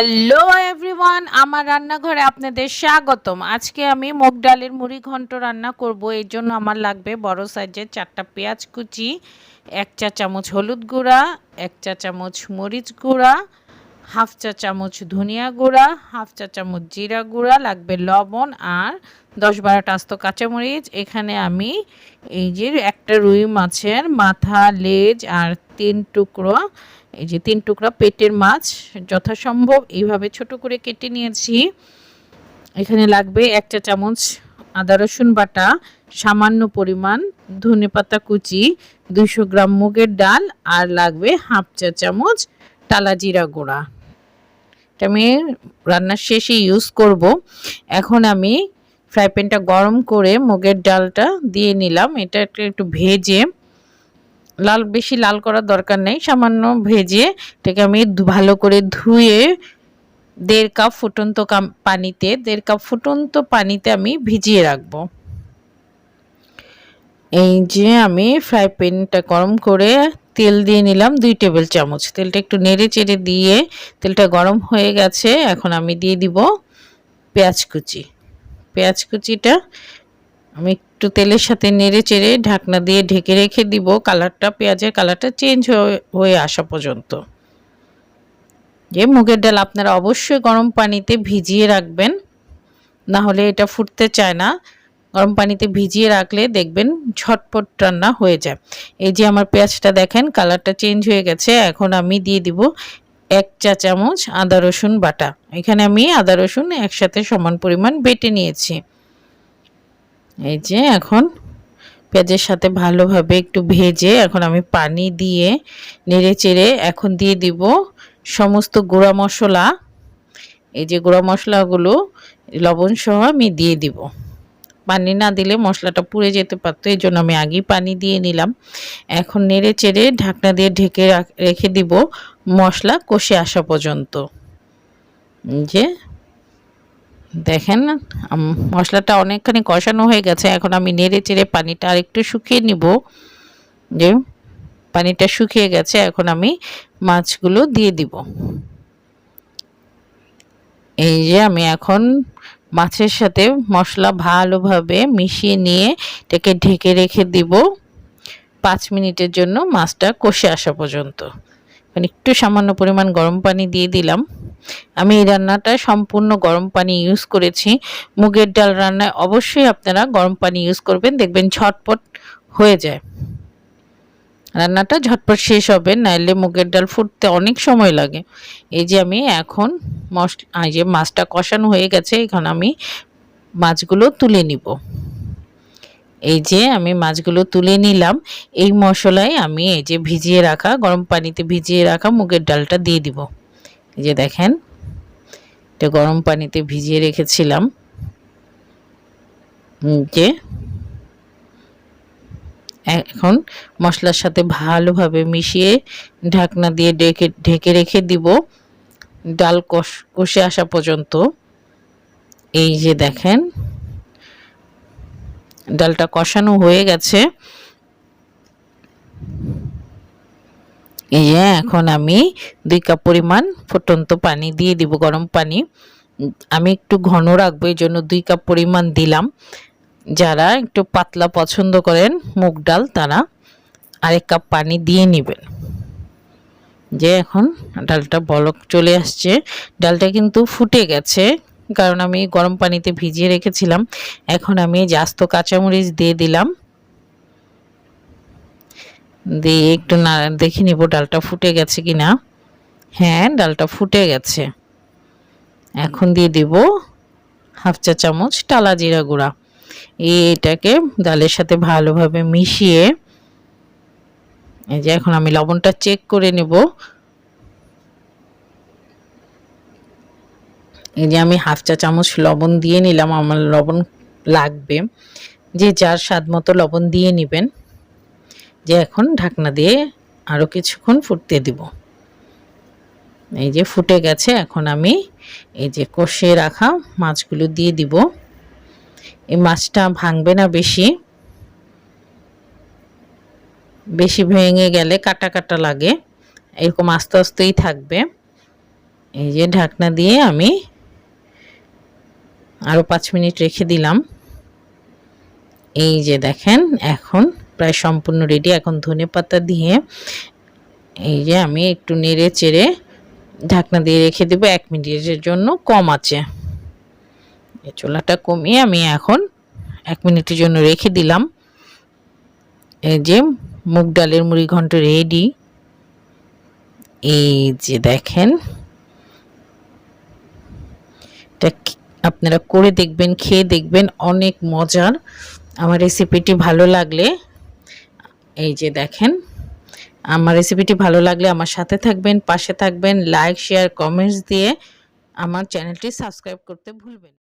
Hello everyone, আমার রান্নাঘরে আপনাদের স্বাগতম। আজকে আমি মুগ ডালের মুড়ি ঘন্ট রান্না করব। এর জন্য আমার লাগবে বড় সাইজের 4টা পেঁয়াজ কুচি, 1 চা চামচ হলুদ গুঁড়া, 1 চা চামচ মরিচ গুঁড়া, হাফ চা চামচ ধনিয়া গুঁড়া, হাফ চা চামচ জিরা গুঁড়া, লাগবে লবণ আর 10-12টা আস্ত কাঁচামরিচ। এখানে আমি এই যে একটা রুই মাছের মাথা, লেজ আর 3 টুকরো, এই যে 3 টুকরা পেটের মাছ যথাসম্ভব এইভাবে ছোট করে কেটে নিয়েছি। এখানে লাগবে 1 চা চামচ আদা রসুন বাটা, সামান্য পরিমাণ ধনেপাতা কুচি, 200 গ্রাম মুগের ডাল আর লাগবে হাফ চা চামচ টালা জিরা গুঁড়া। এটা আমি রান্নার শেষে ইউজ করব। এখন আমি ফ্রাই প্যানটা গরম করে মুগের ডালটা দিয়ে নিলাম। এটা একটু ভেজে, বেশি লাল করার দরকার নেই, সামান্য ভেজে এটাকে আমি ভালো করে ধুয়ে 1.5 কাপ ফুটন্ত পানিতে 1.5 কাপ ফুটন্ত পানিতে আমি ভিজিয়ে রাখবো। এই যে আমি ফ্রাই প্যানটা গরম করে তেল দিয়ে নিলাম 2 টেবিল চামচ। তেলটা একটু নেড়ে চেড়ে দিয়ে, তেলটা গরম হয়ে গেছে। এখন আমি দিয়ে দিব পেঁয়াজ কুচি। পেঁয়াজ কুচিটা আমি একটু তেলের সাথে নেড়ে চেড়ে ঢাকনা দিয়ে ঢেকে রেখে দিব, পেঁয়াজের কালারটা চেঞ্জ হয়ে আসা পর্যন্ত। যে মুগের ডাল আপনারা অবশ্যই গরম পানিতে ভিজিয়ে রাখবেন, না হলে এটা ফুটতে চায় না। গরম পানিতে ভিজিয়ে রাখলে দেখবেন ঝটপট রান্না হয়ে যায়। এই যে আমার পেঁয়াজটা দেখেন কালারটা চেঞ্জ হয়ে গেছে। এখন আমি দিয়ে দিব 1 চা চামচ আদা রসুন বাটা। এখানে আমি আদা রসুন একসাথে সমান পরিমাণ বেটে নিয়েছি। এই যে এখন পেঁয়াজের সাথে ভালোভাবে একটু ভেজে এখন আমি পানি দিয়ে নেড়ে চেড়ে এখন দিয়ে দিব সমস্ত গুঁড়া মশলা। এই যে গুঁড়া মশলাগুলো লবণ সহ আমি দিয়ে দিব। পানি না দিলে মশলাটা পুড়ে যেতে পারতো, এই জন্য আমি আগেই পানি দিয়ে নিলাম। এখন নেড়ে চেড়ে ঢাকনা দিয়ে ঢেকে রেখে দিব মশলা কষে আসা পর্যন্ত। যে দেখেন মশলাটা অনেকখানি কষানো হয়ে গেছে। এখন আমি নেড়ে চেড়ে পানিটা আর একটু শুকিয়ে নিব। যে পানিটা শুকিয়ে গেছে, এখন আমি মাছগুলো দিয়ে দিব। এই যে আমি এখন মাছের সাথে মশলা ভালোভাবে মিশিয়ে নিয়ে এটাকে ঢেকে রেখে দিব 5 মিনিটের জন্য, মাছটা কষে আসা পর্যন্ত। একটু সামান্য পরিমাণ গরম পানি দিয়ে দিলাম। আমি এই রান্নাটা সম্পূর্ণ গরম পানি ইউজ করেছি। মুগের ডাল রান্নায় অবশ্যই আপনারা গরম পানি ইউজ করবেন, দেখবেন ঝটপট হয়ে যায়, রান্নাটা ঝটপট শেষ হবে। নাইলে মুগের ডাল ফুটতে অনেক সময় লাগে। এই যে আমি এখন এই যে মাছটা কষানো হয়ে গেছে, এখন আমি মাছগুলো তুলে নিব। এই যে আমি মাছগুলো তুলে নিলাম। এই মশলায় আমি এই যে ভিজিয়ে রাখা, গরম পানিতে ভিজিয়ে রাখা মুগের ডালটা দিয়ে দিব। এই যে দেখেন এটা গরম পানিতে ভিজিয়ে রেখেছিলাম। যে এখন মশলার সাথে ভালোভাবে মিশিয়ে ঢাকনা দিয়ে ঢেকে রেখে দিব ডাল কষে আসা পর্যন্ত। এই যে দেখেন ডালটা কষানো হয়ে গেছে। এই যে এখন আমি 2 কাপ পরিমাণ ফুটন্ত পানি দিয়ে দিব, গরম পানি। আমি একটু ঘন রাখবো, এই জন্য 2 কাপ পরিমাণ দিলাম। যারা একটু পাতলা পছন্দ করেন মুগ ডাল, তারা 1 কাপ পানি দিয়ে নেবেন। যে এখন ডালটা বলক চলে আসছে, ডালটা কিন্তু ফুটে গেছে, কারণ আমি গরম পানিতে ভিজিয়ে রেখেছিলাম। এখন আমি আস্ত কাঁচামরিচ দিয়ে দিলাম, দিয়ে একটু দেখে নিব ডালটা ফুটে গেছে কিনা। হ্যাঁ, ডালটা ফুটে গেছে। এখন দিয়ে দিব হাফ চা চামচ টালা জিরা গুঁড়া। এটাকে ডালের সাথে ভালোভাবে মিশিয়ে, এই যে এখন আমি লবণটা চেক করে নেব। এই যে আমি হাফ চা চামচ লবণ দিয়ে নিলাম, আমার লবণ লাগবে, যে যার স্বাদ মতো লবণ দিয়ে নেবেন। যে এখন ঢাকনা দিয়ে আরও কিছুক্ষণ ফুটতে দিব। এই যে ফুটে গেছে, এখন আমি এই যে কষে রাখা মাছগুলো দিয়ে দিব। এই মাছটা ভাঙবে না, বেশি ভেঙে গেলে কাটা কাটা লাগে, এরকম আস্তে আস্তেই থাকবে। এই যে ঢাকনা দিয়ে আমি আরো 5 মিনিট রেখে দিলাম। এই যে দেখেন এখন প্রায় সম্পূর্ণ রেডি। এখন ধনেপাতা দিয়ে এই যে আমি একটু নেড়ে চেড়ে ঢাকনা দিয়ে রেখে দেব 1 মিনিটের জন্য কম আঁচে। এই চুলাটা কমিয়ে আমি এখন 1 মিনিটের জন্য রেখে দিলাম। এই যে মুগ ডালের মুড়ি ঘন্ট রেডি। এই যে দেখেন, এটা আপনারা করে দেখবেন, খেয়ে দেখবেন, অনেক মজার। আমার রেসিপিটি ভালো লাগলে এই যে দেখেন, আমার রেসিপিটি ভালো লাগলে আমার সাথে থাকবেন, পাশে থাকবেন, লাইক শেয়ার কমেন্টস দিয়ে আমার চ্যানেলটি সাবস্ক্রাইব করতে ভুলবেন।